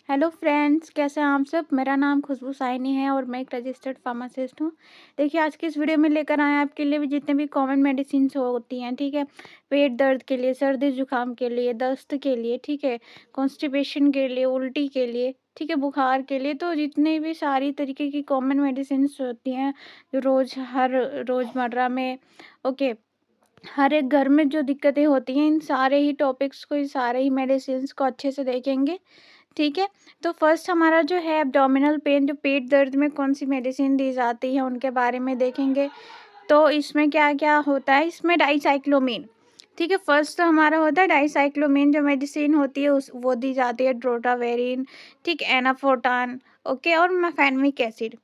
Hello friends, कैसे हैं आप सब। मेरा नाम खुशबू साइनी है और मैं एक रजिस्टर्ड फार्मासिस्ट हूँ। देखिए, आज की इस वीडियो में लेकर आए हैं आपके लिए भी जितने भी कॉमन मेडिसिन होती हैं, ठीक है। पेट दर्द के लिए, सर्दी जुकाम के लिए, दस्त के लिए, ठीक है, कॉन्स्टिपेशन के लिए, उल्टी के लिए, ठीक है, बुखार के लिए, तो जितने भी सारी तरीके की कॉमन मेडिसिन होती हैं जो हर रोज़मर्रा में, ओके, हर एक घर में जो दिक्कतें होती हैं, इन सारे ही टॉपिक्स को, इन सारे ही मेडिसिन को अच्छे से देखेंगे, ठीक है। तो फर्स्ट हमारा जो है एब्डोमिनल पेन, जो पेट दर्द में कौन सी मेडिसिन दी जाती है उनके बारे में देखेंगे। तो इसमें क्या क्या होता है, इसमें डाइसाइक्लोमीन, ठीक है। फर्स्ट तो हमारा होता है डाइसाइक्लोमीन, जो मेडिसिन होती है उस वो दी जाती है ड्रोटावेरिन, ठीक, एनाफोर्टान, ओके, और मेफेनमिक एसिड,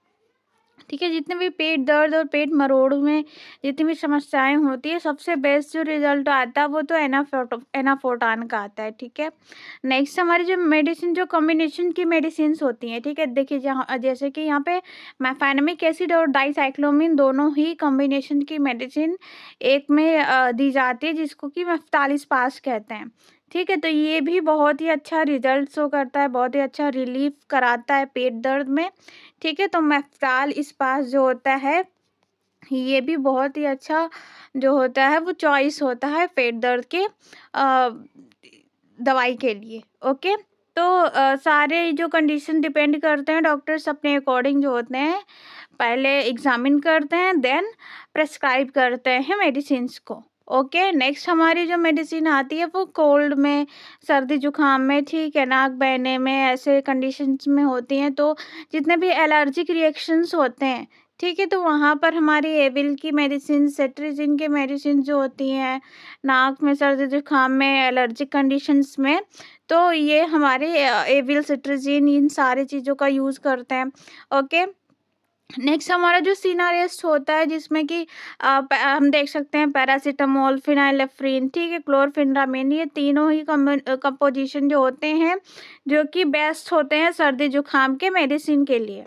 ठीक है। जितने भी पेट दर्द और पेट मरोड़ में जितनी भी समस्याएं होती है, सबसे बेस्ट जो रिजल्ट आता है वो तो एनाफोर्टान का आता है, ठीक है। नेक्स्ट हमारी जो मेडिसिन, जो कॉम्बिनेशन की मेडिसिन होती हैं, ठीक है। देखिए, जहाँ जैसे कि यहाँ पे मेफेनमिक एसिड और डाइसाइक्लोमिन दोनों ही कॉम्बिनेशन की मेडिसिन एक में दी जाती है, जिसको कि मेफ्टालिस पास कहते हैं, ठीक है। तो ये भी बहुत ही अच्छा रिजल्ट शो करता है, बहुत ही अच्छा रिलीफ कराता है पेट दर्द में, ठीक है। तो मेफ्टाल इस्पास जो होता है, ये भी बहुत ही अच्छा जो होता है वो चॉइस होता है पेट दर्द के दवाई के लिए, ओके। तो सारे जो कंडीशन डिपेंड करते हैं, डॉक्टर्स अपने अकॉर्डिंग जो होते हैं पहले एग्जामिन करते हैं, देन प्रेस्क्राइब करते हैं मेडिसिन को, ओके। नेक्स्ट हमारी जो मेडिसिन आती है वो कोल्ड में, सर्दी जुकाम में, ठीक है, नाक बहने में, ऐसे कंडीशंस में होती हैं। तो जितने भी एलर्जिक रिएक्शंस होते हैं, ठीक है, तो वहाँ पर हमारी एविल की मेडिसिन, सेट्रिजिन के मेडिसिन जो होती हैं नाक में, सर्दी जुकाम में, एलर्जिक कंडीशंस में, तो ये हमारे एविल, सेट्रिजिन, इन सारी चीज़ों का यूज़ करते हैं, ओके। नेक्स्ट हमारा जो सिनारेस्ट होता है, जिसमें कि हम देख सकते हैं पैरासीटामोल, फिनाइलेफ्रिन, ठीक है, क्लोरफेनिरामिन, ये तीनों ही कंपोजिशन जो होते हैं जो कि बेस्ट होते हैं सर्दी जुकाम के मेडिसिन के लिए।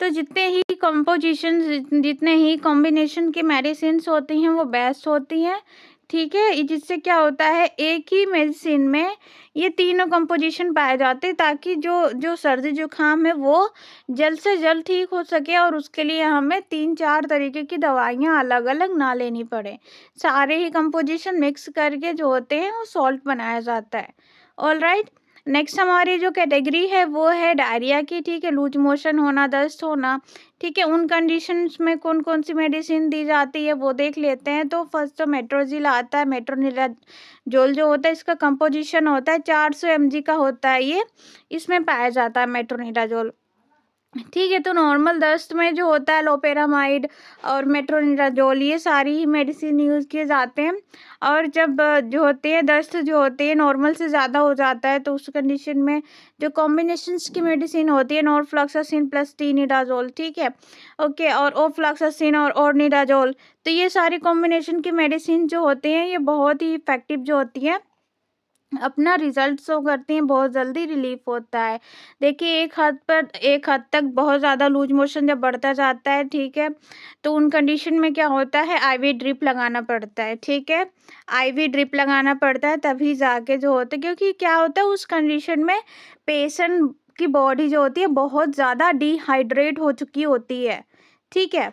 तो जितने ही कंपोजिशन, जितने ही कॉम्बिनेशन की मेडिसिन होती हैं वो बेस्ट होती हैं, ठीक है। जिससे क्या होता है, एक ही मेडिसिन में ये तीनों कंपोजिशन पाए जाते हैं, ताकि जो जो सर्दी जुकाम है वो जल्द से जल्द ठीक हो सके, और उसके लिए हमें 3-4 तरीके की दवाइयाँ अलग अलग ना लेनी पड़े। सारे ही कंपोजिशन मिक्स करके जो होते हैं वो सॉल्ट बनाया जाता है, ऑल राइट। नेक्स्ट हमारी जो कैटेगरी है वो है डायरिया की, ठीक है, लूज मोशन होना, दस्त होना, ठीक है। उन कंडीशंस में कौन कौन सी मेडिसिन दी जाती है वो देख लेते हैं। तो फर्स्ट तो मेट्रोजिल आता है, मेट्रोनिडाजोल जो होता है, इसका कंपोजिशन होता है 400 mg का होता है ये, इसमें पाया जाता है मेट्रोनिडाजोल, ठीक है। तो नॉर्मल दस्त में जो होता है लोपेरामाइड और मेट्रोनिडाजोल, ये सारी ही मेडिसिन यूज़ किए जाते हैं। और जब जो होते हैं दस्त जो होते हैं नॉर्मल से ज़्यादा हो जाता है, तो उस कंडीशन में जो कॉम्बिनेशंस की मेडिसिन होती है, नॉरफ्लॉक्सासिन प्लस टीनिडाजोल, ठीक है, ओके, और ओफ्लॉक्सासिन और ओर्निडाजोल, तो ये सारी कॉम्बिनेशन की मेडिसिन जो होते हैं ये बहुत ही इफेक्टिव जो होती है, अपना रिजल्ट शो करती हैं, बहुत जल्दी रिलीफ होता है। देखिए, एक हद तक बहुत ज़्यादा लूज मोशन जब बढ़ता जाता है, ठीक है, तो उन कंडीशन में क्या होता है, आईवी ड्रिप लगाना पड़ता है, ठीक है। आईवी ड्रिप लगाना पड़ता है तभी जाके जो होता है, क्योंकि क्या होता है उस कंडीशन में पेशेंट की बॉडी जो होती है बहुत ज़्यादा डिहाइड्रेट हो चुकी होती है, ठीक है।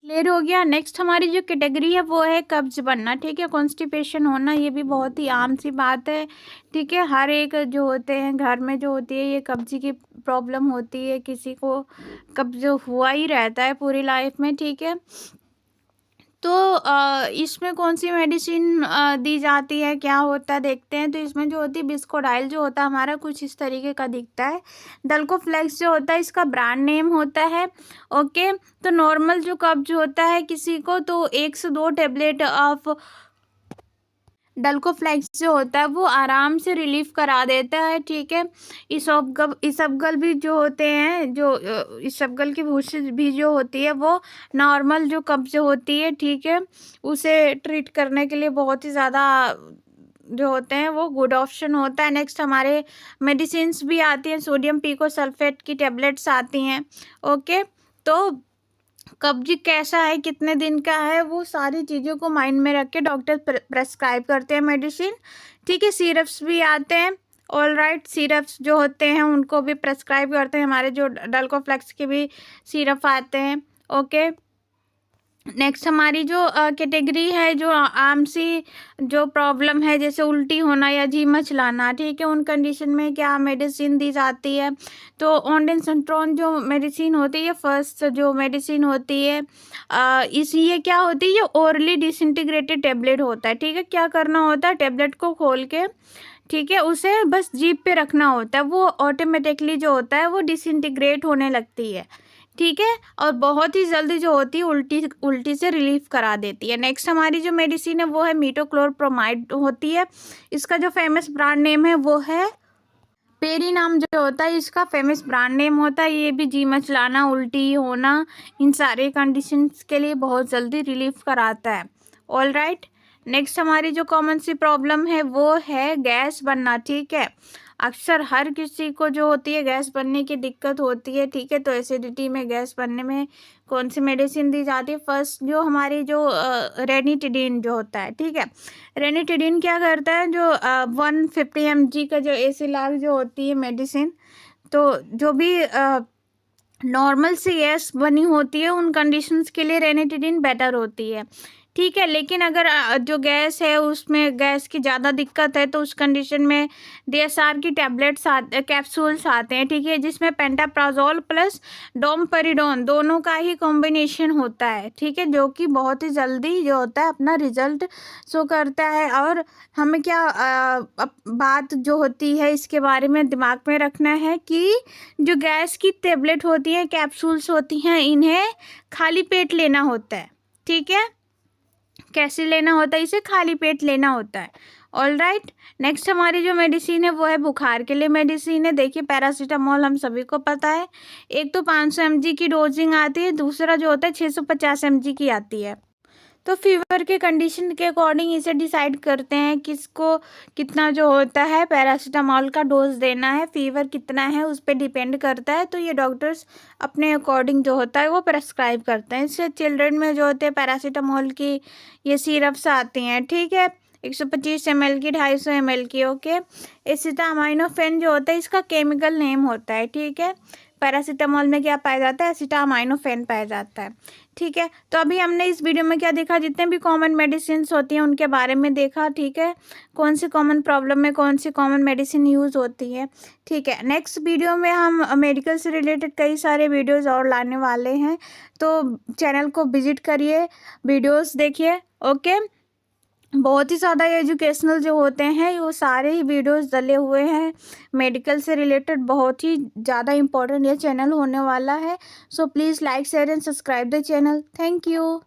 क्लियर हो गया। नेक्स्ट हमारी जो कैटेगरी है वो है कब्ज बनना, ठीक है, कॉन्स्टिपेशन होना, ये भी बहुत ही आम सी बात है, ठीक है। हर एक जो होते हैं घर में जो होती है ये कब्ज की प्रॉब्लम होती है, किसी को कब्ज हुआ ही रहता है पूरी लाइफ में, ठीक है। तो इसमें कौन सी मेडिसिन दी जाती है, क्या होता है देखते हैं। तो इसमें जो होती है बिस्कोडाइल जो होता है हमारा कुछ इस तरीके का दिखता है। डल्कोफ्लेक्स जो होता है इसका ब्रांड नेम होता है, ओके। तो नॉर्मल जो कब्ज होता है किसी को, तो 1 से 2 टेबलेट ऑफ डल्कोफ्लेक्स जो होता है वो आराम से रिलीफ करा देता है, ठीक है। इसबगल भी जो होते हैं, जो इसबगल की भूसी भी जो होती है वो नॉर्मल जो कब्ज होती है, ठीक है, उसे ट्रीट करने के लिए बहुत ही ज़्यादा जो होते हैं वो गुड ऑप्शन होता है। नेक्स्ट हमारे मेडिसिन्स भी आती हैं, सोडियम पिकोसल्फेट की टेबलेट्स आती हैं, ओके। तो कब्ज कैसा है, कितने दिन का है, वो सारी चीज़ों को माइंड में रख के डॉक्टर प्रेस्क्राइब करते हैं मेडिसिन, ठीक है। सिरप्स भी आते हैं, ऑलराइट। सिरप्स जो होते हैं उनको भी प्रेस्क्राइब करते हैं, हमारे जो डल्कोफ्लेक्स के भी सिरप आते हैं। ओके, नेक्स्ट हमारी जो कैटेगरी है, जो आम सी जो प्रॉब्लम है जैसे उल्टी होना या जी मचलाना, ठीक है, उन कंडीशन में क्या मेडिसिन दी जाती है। तो ऑन्डेंसट्रॉन जो मेडिसिन होती है, फर्स्ट जो मेडिसिन होती है, ये क्या होती है, ये ओरली डिसइंटीग्रेटेड टेबलेट होता है। ठीक है, क्या करना होता है, टेबलेट को खोल के, ठीक है, उसे बस जीभ पे रखना होता है, वो ऑटोमेटिकली जो होता है वो डिसइंटीग्रेट होने लगती है। ठीक है, और बहुत ही जल्दी जो होती है उल्टी से रिलीफ करा देती है। नेक्स्ट हमारी जो मेडिसिन है वो है मीटोक्लोप्रोमाइड होती है। इसका जो फेमस ब्रांड नेम है वो है पेरी, नाम जो होता है इसका फेमस ब्रांड नेम होता है। ये भी जी मचलाना, उल्टी होना, इन सारे कंडीशंस के लिए बहुत जल्दी रिलीफ कराता है। ऑल राइट, नेक्स्ट हमारी जो कॉमन सी प्रॉब्लम है वो है गैस बनना। ठीक है, अक्सर हर किसी को जो होती है गैस बनने की दिक्कत होती है। ठीक है, तो एसिडिटी में, गैस बनने में कौन सी मेडिसिन दी जाती है। फर्स्ट जो हमारी जो रेनिटिडीन जो होता है, ठीक है, रेनिटिडीन क्या करता है, जो 150 mg का जो एसिलाक जो होती है मेडिसिन, तो जो भी नॉर्मल सी गैस बनी होती है उन कंडीशंस के लिए रेनिटिडीन बेटर होती है। ठीक है, लेकिन अगर जो गैस है उसमें गैस की ज़्यादा दिक्कत है तो उस कंडीशन में DSR की टैबलेट्स कैप्सूल्स आते हैं। ठीक है, जिसमें पेंटाप्राजोल प्लस डोमपेरिडोन दोनों का ही कॉम्बिनेशन होता है। ठीक है, जो कि बहुत ही जल्दी जो होता है अपना रिजल्ट शो करता है। और हमें क्या बात जो होती है इसके बारे में दिमाग में रखना है कि जो गैस की टैबलेट होती है, कैप्सूल्स होती हैं, इन्हें खाली पेट लेना होता है। ठीक है, कैसे लेना होता है, इसे खाली पेट लेना होता है। ऑल राइट, नेक्स्ट हमारी जो मेडिसिन है वो है बुखार के लिए मेडिसिन है। देखिए, पैरासीटामोल हम सभी को पता है, एक तो 500 mg की डोजिंग आती है, दूसरा जो होता है 650 mg की आती है। तो फीवर के कंडीशन के अकॉर्डिंग इसे डिसाइड करते हैं किसको कितना जो होता है पैरासीटामोल का डोज देना है, फीवर कितना है उस पर डिपेंड करता है। तो ये डॉक्टर्स अपने अकॉर्डिंग जो होता है वो प्रेस्क्राइब करते हैं। इससे चिल्ड्रन में जो होते हैं पैरासीटामोल की ये सिरप्स आती हैं। ठीक है, 125 ml की, 250 ml की। ओके, एसिटामाइनोफेन जो होता है इसका केमिकल नेम होता है। ठीक है, पैरासीटामोल में क्या पाया जाता है, एसिटामाइनोफेन पाया जाता है। ठीक है, तो अभी हमने इस वीडियो में क्या देखा, जितने भी कॉमन मेडिसिन होती हैं उनके बारे में देखा। ठीक है, कौन सी कॉमन प्रॉब्लम में कौन सी कॉमन मेडिसिन यूज़ होती है। ठीक है, नेक्स्ट वीडियो में हम मेडिकल से रिलेटेड कई सारे वीडियोज़ और लाने वाले हैं, तो चैनल को विजिट करिए, वीडियोज़ देखिए। ओके, बहुत ही ज़्यादा एजुकेशनल जो होते हैं वो सारे ही वीडियोस डले हुए हैं मेडिकल से रिलेटेड। बहुत ही ज़्यादा इम्पोर्टेंट ये चैनल होने वाला है। So please like, share and subscribe the channel. Thank you.